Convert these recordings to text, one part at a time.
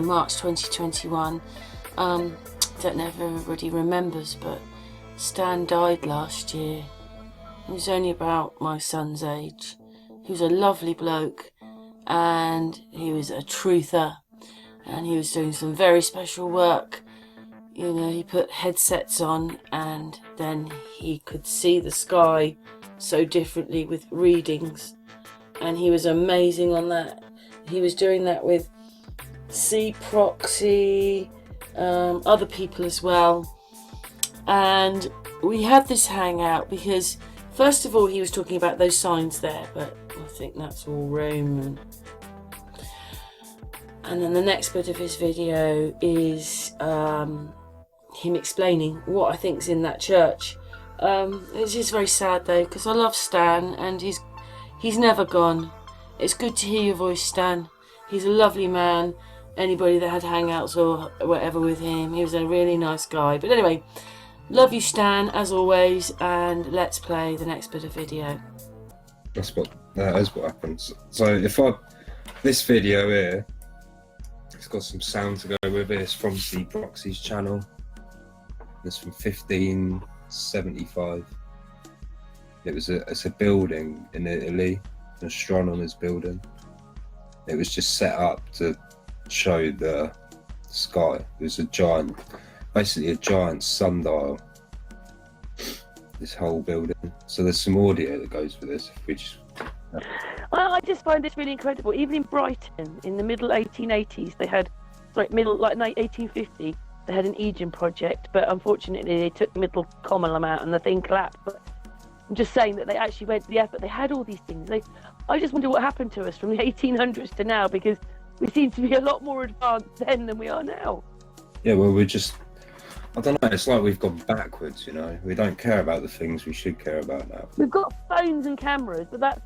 March 2021. Don't know if everybody remembers, but Stan died last year. He was only about my son's age. He was a lovely bloke, and he was a truther, and he was doing some very special work. You know, he put headsets on, and then he could see the sky so differently with readings, and he was amazing on that. He was doing that with C Proxy, other people as well, and we had this hangout because first of all he was talking about those signs there, but I think that's all Roman. And then the next bit of his video is him explaining what I think's in that church. It's just very sad though, because I love Stan and he's never gone. It's good to hear your voice, Stan. He's a lovely man. Anybody that had hangouts or whatever with him, he was a really nice guy. But anyway, love you, Stan, as always, and let's play the next bit of video. That is what happens. So this video here, it's got some sound to go with it. It's from C Proxy's channel. It's from 1575. It's a building in Italy, an astronomer's building. It was just set up to show the sky. It was basically a giant sundial, this whole building. So there's some audio that goes with this. I just find this really incredible. Even in Brighton, in the middle 1880s, they had, like 1850, they had an Aegean project, but unfortunately they took the middle column out and the thing collapsed. But I'm just saying that they actually went to the effort. They had all these things. I just wonder what happened to us from the 1800s to now, because we seem to be a lot more advanced then than we are now. Yeah, well, I don't know, it's like we've gone backwards, you know. We don't care about the things we should care about now. We've got phones and cameras, but that's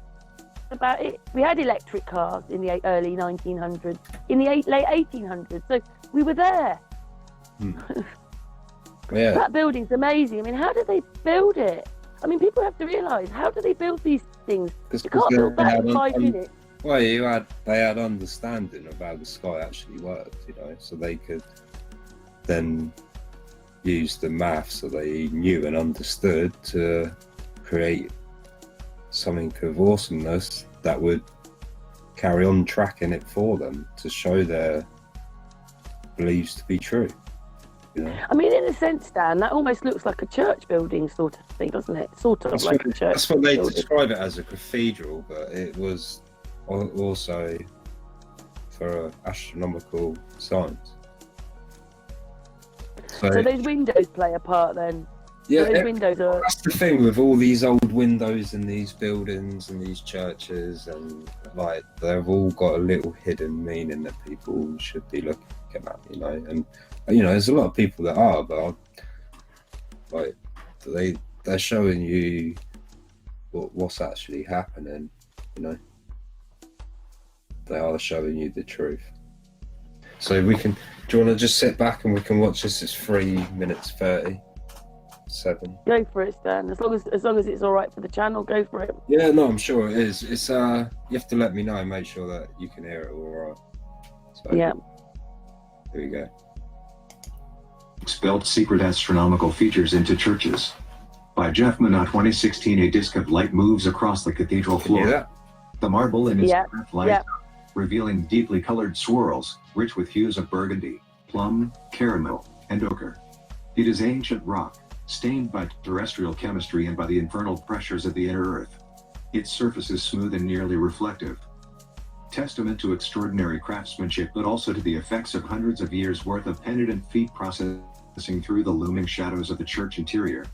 about it. We had electric cars in the early 1900s, in the late 1800s, so we were there. Yeah. That building's amazing. I mean, how did they build it? I mean, people have to realise, how do they build these things? You can't build that in 5 minutes. Well, they had understanding of how the sky actually worked, you know, so they could then used the maths that they knew and understood to create something of awesomeness that would carry on tracking it for them to show their beliefs to be true. You know? I mean, in a sense, Dan, that almost looks like a church building sort of thing, doesn't it? Sort of like a church. That's what they building. describe it as, a cathedral, but it was also for astronomical science. So those windows play a part then? Yeah, so those windows are... That's the thing with all these old windows in these buildings and these churches, and like they've all got a little hidden meaning that people should be looking at, you know. And you know, there's a lot of people that are, but like they're showing you what's actually happening, you know. They are showing you the truth. So we can. Do you want to just sit back and we can watch this? It's 3 minutes 37. Go for it, Stan. As long as it's all right for the channel, go for it. Yeah, no, I'm sure it is. It's you have to let me know and make sure that you can hear it all right. So, yeah. Here we go. Expelled secret astronomical features into churches. By Jeff Minot, 2016. A disc of light moves across the cathedral Can you hear floor. that? The marble in its path lights Yeah. up, revealing deeply colored swirls, rich with hues of burgundy, plum, caramel, and ochre. It is ancient rock, stained by terrestrial chemistry and by the infernal pressures of the inner earth. Its surface is smooth and nearly reflective. Testament to extraordinary craftsmanship, but also to the effects of hundreds of years' worth of penitent feet processing through the looming shadows of the church interior.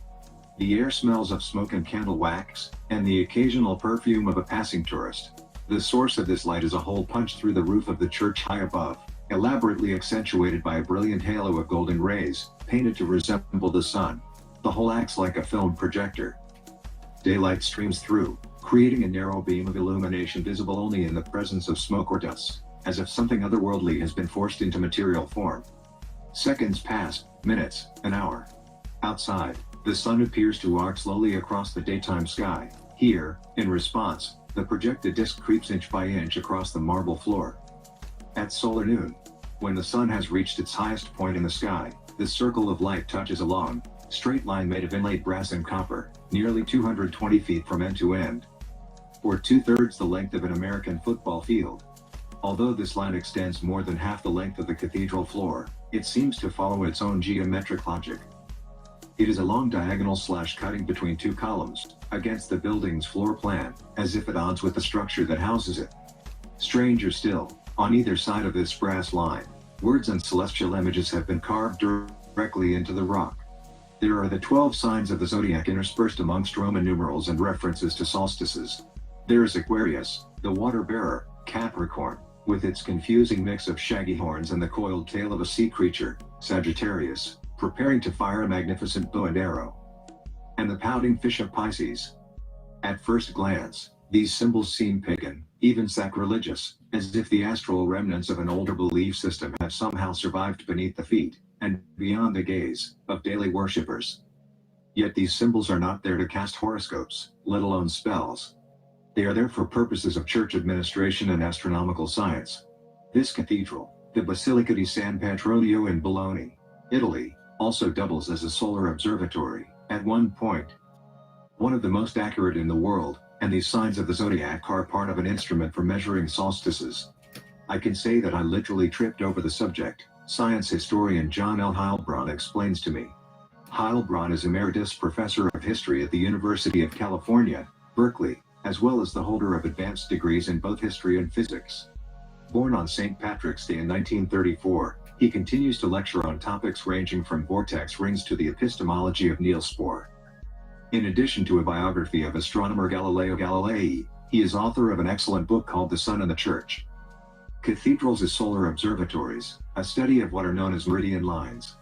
The air smells of smoke and candle wax, and the occasional perfume of a passing tourist. The source of this light is a hole punched through the roof of the church high above, elaborately accentuated by a brilliant halo of golden rays, painted to resemble the sun. The hole acts like a film projector. Daylight streams through, creating a narrow beam of illumination visible only in the presence of smoke or dust, as if something otherworldly has been forced into material form. Seconds pass, minutes, an hour. Outside, the sun appears to arc slowly across the daytime sky. Here, in response, the projected disk creeps inch by inch across the marble floor. At solar noon, when the sun has reached its highest point in the sky, the circle of light touches a long, straight line made of inlaid brass and copper, nearly 220 feet from end to end, or 2/3 the length of an American football field. Although this line extends more than half the length of the cathedral floor, it seems to follow its own geometric logic. It is a long diagonal slash cutting between two columns, against the building's floor plan, as if at odds with the structure that houses it. Stranger still, on either side of this brass line, words and celestial images have been carved directly into the rock. There are the 12 signs of the zodiac interspersed amongst Roman numerals and references to solstices. There is Aquarius, the water bearer, Capricorn, with its confusing mix of shaggy horns and the coiled tail of a sea creature, Sagittarius, preparing to fire a magnificent bow and arrow, and the pouting fish of Pisces. At first glance, these symbols seem pagan, even sacrilegious, as if the astral remnants of an older belief system have somehow survived beneath the feet, and beyond the gaze, of daily worshippers. Yet these symbols are not there to cast horoscopes, let alone spells. They are there for purposes of church administration and astronomical science. This cathedral, the Basilica di San Petronio in Bologna, Italy, also doubles as a solar observatory, at one point. One of the most accurate in the world, and these signs of the zodiac are part of an instrument for measuring solstices. I can say that I literally tripped over the subject, science historian John L. Heilbronn explains to me. Heilbronn is Emeritus Professor of History at the University of California, Berkeley, as well as the holder of advanced degrees in both history and physics. Born on St. Patrick's Day in 1934, he continues to lecture on topics ranging from vortex rings to the epistemology of Niels Bohr. In addition to a biography of astronomer Galileo Galilei, he is author of an excellent book called The Sun and the Church. Cathedrals as Solar Observatories, a study of what are known as meridian lines.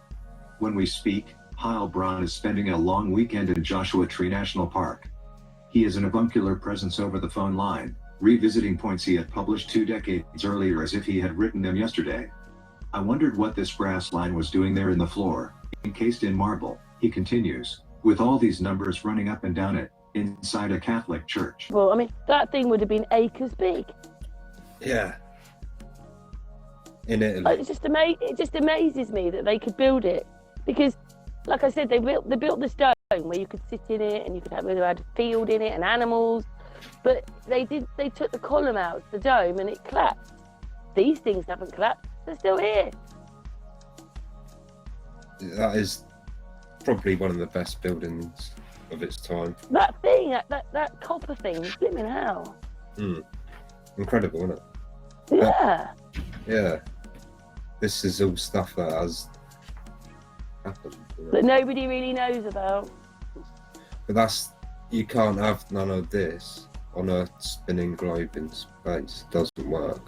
When we speak, Heilbronn is spending a long weekend in Joshua Tree National Park. He is an avuncular presence over the phone line, revisiting points he had published 2 decades earlier as if he had written them yesterday. I wondered what this brass line was doing there in the floor, encased in marble, he continues, with all these numbers running up and down it, inside a Catholic church. Well, I mean, that thing would have been acres big. Yeah. In Italy. It just amazes me that they could build it, because like I said, they built this dome where you could sit in it and you could have a field in it and animals. But they took the column out of the dome and it collapsed. These things haven't collapsed. They're still here. That is probably one of the best buildings of its time. That thing, that copper thing, flipping hell. Incredible, isn't it? Yeah. Yeah. This is all stuff that has happened. That nobody really knows about. But you can't have none of this on a spinning globe in space. It doesn't work.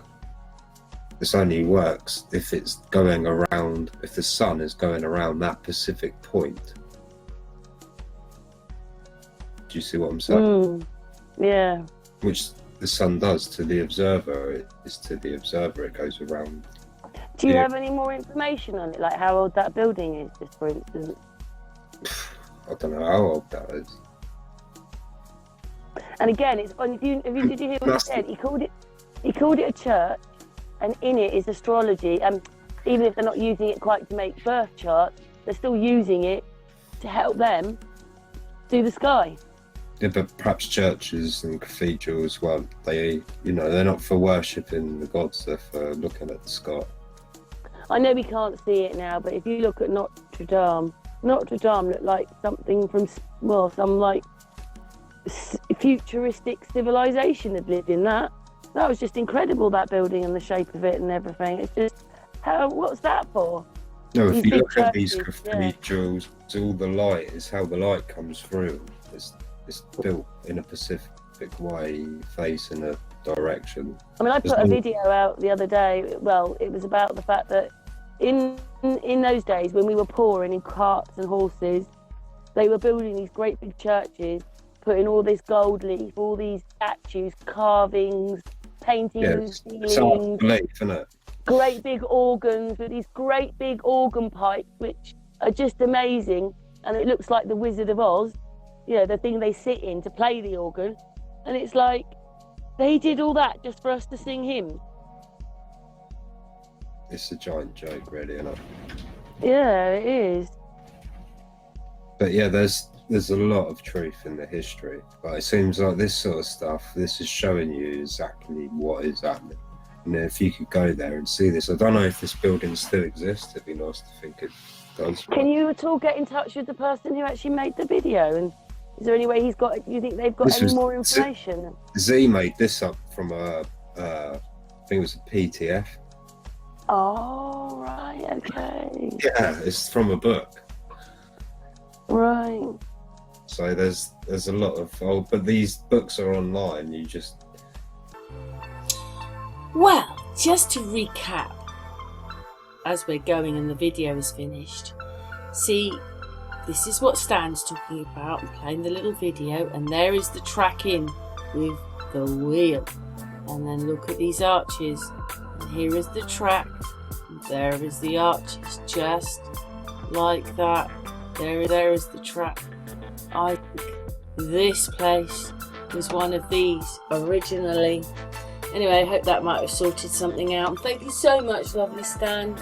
This only works if it's going around, if the sun is going around that specific point. Do you see what I'm saying? Yeah. Which the sun does to the observer. It is to the observer. It goes around. Do you have any more information on it, like how old that building is, just for instance? I don't know how old that is. And again, it's funny. Did you hear what he said? He called it a church, and in it is astrology. And even if they're not using it quite to make birth charts, they're still using it to help them do the sky. Yeah, but perhaps churches and cathedrals, well, they're not for worshipping the gods, they're for looking at the sky. I know we can't see it now, but if you look at Notre Dame looked like something from, well, some like futuristic civilization had lived in that. That was just incredible, that building and the shape of it and everything. It's just, what's that for? No, if These you big look at these churches, cathedrals, all the light is how the light comes through. It's built in a specific way, facing a direction. I mean, I put a video out the other day. Well, it was about the fact that in those days when we were poor and in carts and horses, they were building these great big churches, putting all this gold leaf, all these statues, carvings, paintings, ceilings. It's hard to believe, isn't it? Great big organs with these great big organ pipes, which are just amazing. And it looks like the Wizard of Oz, the thing they sit in to play the organ. And it's like, they did all that just for us to sing hymns. It's a giant joke, really, isn't it? Yeah, it is. But yeah, there's a lot of truth in the history. But it seems like this sort of stuff, this is showing you exactly what is happening. And if you could go there and see this, I don't know if this building still exists. It'd be nice to think it does. Can you at all get in touch with the person who actually made the video? And is there any way you think they've got any more information? Z made this up from I think it was a PTF. Oh, right, okay. Yeah, it's from a book. Right. So there's a lot of but these books are online. You just. Well, just to recap, as we're going and the video is finished, see, this is what Stan's talking about and playing the little video, and there is the track in with the wheel. And then look at these arches, and here is the track, and there is the arches, just like that. There is the track. I think this place was one of these originally. Anyway, I hope that might have sorted something out. And thank you so much, lovely Stan,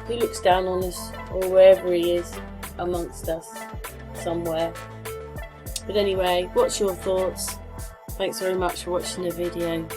who looks down on us, or wherever he is, amongst us, somewhere. But anyway, what's your thoughts? Thanks very much for watching the video.